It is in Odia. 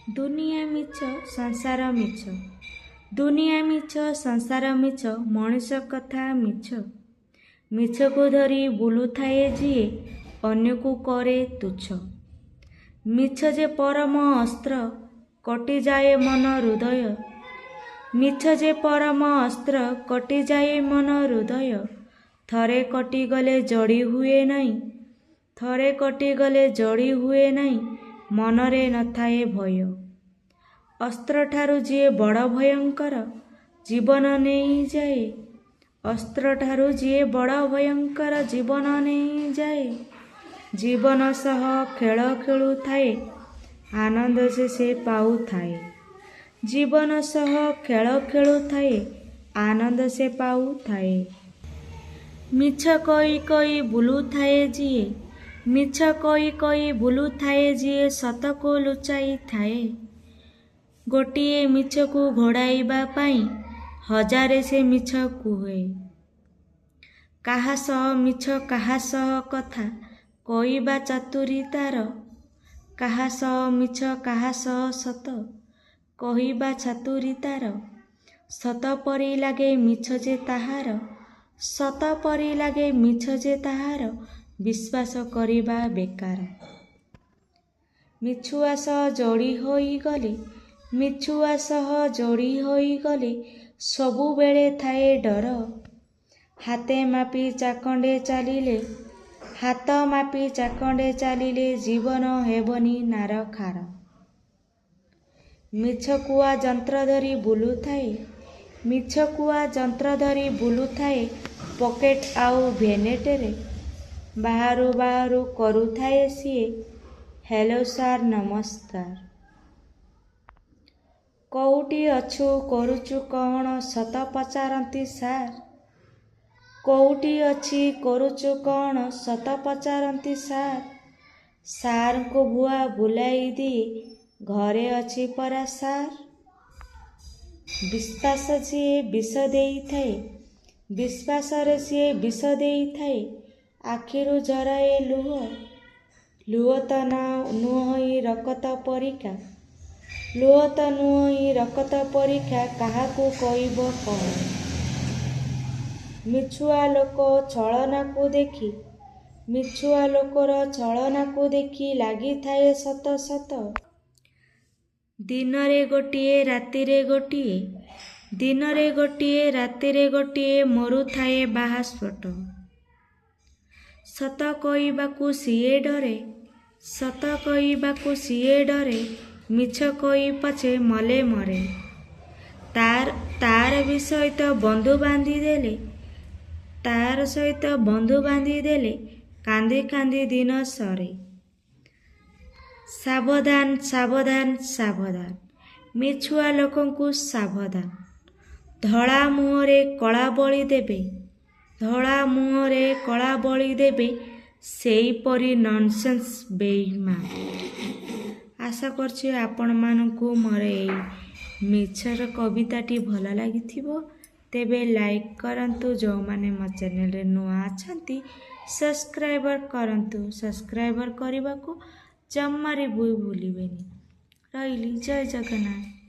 ଦୁନିଆ ମିଛ ସଂସାର ମିଛ, ଦୁନିଆ ମିଛ ସଂସାର ମିଛ, ମଣିଷ କଥା ମିଛ। ମିଛକୁ ଧରି ବୁଲୁଥାଏ ଯିଏ ଅନ୍ୟକୁ କରେ ତୁଚ୍ଛ। ମିଛ ଯେ ପରମ ଅସ୍ତ୍ର, କଟିଯାଏ ମନ ହୃଦୟ। ମିଛ ଯେ ପରମ ଅସ୍ତ୍ର, କଟିଯାଏ ମନ ହୃଦୟ। ଥରେ କଟିଗଲେ ଯୋଡ଼ି ହୁଏ ନାହିଁ, ଥରେ କଟିଗଲେ ଯୋଡ଼ି ହୁଏ ନାହିଁ, ମନରେ ନଥାଏ ଭୟ। ଅସ୍ତ୍ରଠାରୁ ଯିଏ ବଡ଼ ଭୟଙ୍କର, ଜୀବନ ନେଇଯାଏ। ଅସ୍ତ୍ରଠାରୁ ଯିଏ ବଡ଼ ଭୟଙ୍କର, ଜୀବନ ନେଇଯାଏ। ଜୀବନ ସହ ଖେଳ ଖେଳୁଥାଏ, ଆନନ୍ଦ ସେ ପାଉଥାଏ। ଜୀବନ ସହ ଖେଳ ଖେଳୁଥାଏ, ଆନନ୍ଦ ସେ ପାଉଥାଏ। ମିଛ କହି କହି ବୁଲୁଥାଏ ଯିଏ, ମିଛ କହି କହି ବୁଲୁଥାଏ ଯିଏ, ସତକୁ ଲୁଚାଇଥାଏ। ଗୋଟିଏ ମିଛକୁ ଘୋଡ଼ାଇବା ପାଇଁ ହଜାରେ ସେ ମିଛ କୁହେ। କାହା ସହ ମିଛ, କାହା ସହ କଥା କହିବା ଚାତୁରୀ ତାର। କାହା ସହ ମିଛ, କାହା ସହ ସତ କହିବା ଚାତୁରୀ ତାର। ସତ ପରି ଲାଗେ ମିଛ ଯେ ତାହାର, ସତ ପରି ଲାଗେ ମିଛ ଯେ ତାହାର, ବିଶ୍ୱାସ କରିବା ବେକାର। ମିଛୁଆ ସହ ଯୋଡ଼ି ହୋଇଗଲେ, ମିଛୁଆ ସହ ଯୋଡ଼ି ହୋଇଗଲେ, ସବୁବେଳେ ଥାଏ ଡର। ହାତେ ମାପି ଚାଖଣ୍ଡେ ଚାଲିଲେ, ହାତ ମାପି ଚାଖଣ୍ଡେ ଚାଲିଲେ, ଜୀବନ ହେବନି ନାରଖାର। ମିଛ କୁଆ ଯନ୍ତ୍ର ଧରି ବୁଲୁଥାଏ, ମିଛ କୁଆ ଯନ୍ତ୍ର ଧରି ବୁଲୁଥାଏ, ପକେଟ ଆଉ ଭେନେଟରେ। ବାହାରୁ ବାହାରୁ କରୁଥାଏ ସିଏ, ହ୍ୟାଲୋ ସାର୍ ନମସ୍କାର। କୋଉଠି ଅଛୁ, କରୁଛୁ କ'ଣ, ସତ ପଚାରନ୍ତି ସାର୍। କୋଉଠି ଅଛି, କରୁଛୁ କ'ଣ, ସତ ପଚାରନ୍ତି ସାର୍। ସାର୍ଙ୍କୁ ଭୁଆ ବୁଲାଇ ଦିଏ, ଘରେ ଅଛି ପରା ସାର୍। ବିଶ୍ୱାସ ଯିଏ ବିଷ ଦେଇଥାଏ, ବିଶ୍ୱାସରେ ସିଏ ବିଷ ଦେଇଥାଏ, ଆଖିରୁ ଝରାଏ ଲୁହ। ଲୁହ ତ ନୁହଁ ରକତ ପରୀକ୍ଷା, ଲୁହ ତ ନୁହଁ ରକତ ପରୀକ୍ଷା, କାହାକୁ କହିବ କ'ଣ। ମିଛୁଆ ଲୋକ ଛଳନାକୁ ଦେଖି, ମିଛୁଆ ଲୋକର ଛଳନାକୁ ଦେଖି ଲାଗିଥାଏ ସତ ସତ। ଦିନରେ ଗୋଟିଏ ରାତିରେ ଗୋଟିଏ, ଦିନରେ ଗୋଟିଏ ରାତିରେ ଗୋଟିଏ, ମରୁଥାଏ ବାହାସ୍ଫୋଟ। ସତ କହିବାକୁ ସିଏ ଡରେ, ସତ କହିବାକୁ ସିଏ ଡରେ, ମିଛ କହି ପଛେ ମଲେ ମରେ। ତାର ବି ସହିତ ବନ୍ଧୁ ବାନ୍ଧିଦେଲେ, ତାର ସହିତ ବନ୍ଧୁ ବାନ୍ଧିଦେଲେ, କାନ୍ଦି କାନ୍ଦି ଦିନ ସରେ। ସାବଧାନ ସାବଧାନ ସାବଧାନ, ମିଛୁଆ ଲୋକଙ୍କୁ ସାବଧାନ। ଧଳା ମୁହଁରେ କଳା ବଳି ଦେବେ, ଧଳା ମୁହଁରେ କଳା ବଳି ଦେବେ, ସେଇପରି ନନସେନ୍ସ ବେଇମାନ। ଆଶା କରୁଛି ଆପଣମାନଙ୍କୁ ମୋର ଏଇ ମିଛର କବିତାଟି ଭଲ ଲାଗିଥିବ। ତେବେ ଲାଇକ୍ କରନ୍ତୁ, ଯେଉଁମାନେ ମୋ ଚ୍ୟାନେଲରେ ନୂଆ ଅଛନ୍ତି ସବସ୍କ୍ରାଇବର୍ କରନ୍ତୁ। ସବସ୍କ୍ରାଇବର୍ କରିବାକୁ ଜମାରେ ଭୁଲିବେନି। ରହିଲି, ଜୟ ଜଗନ୍ନାଥ।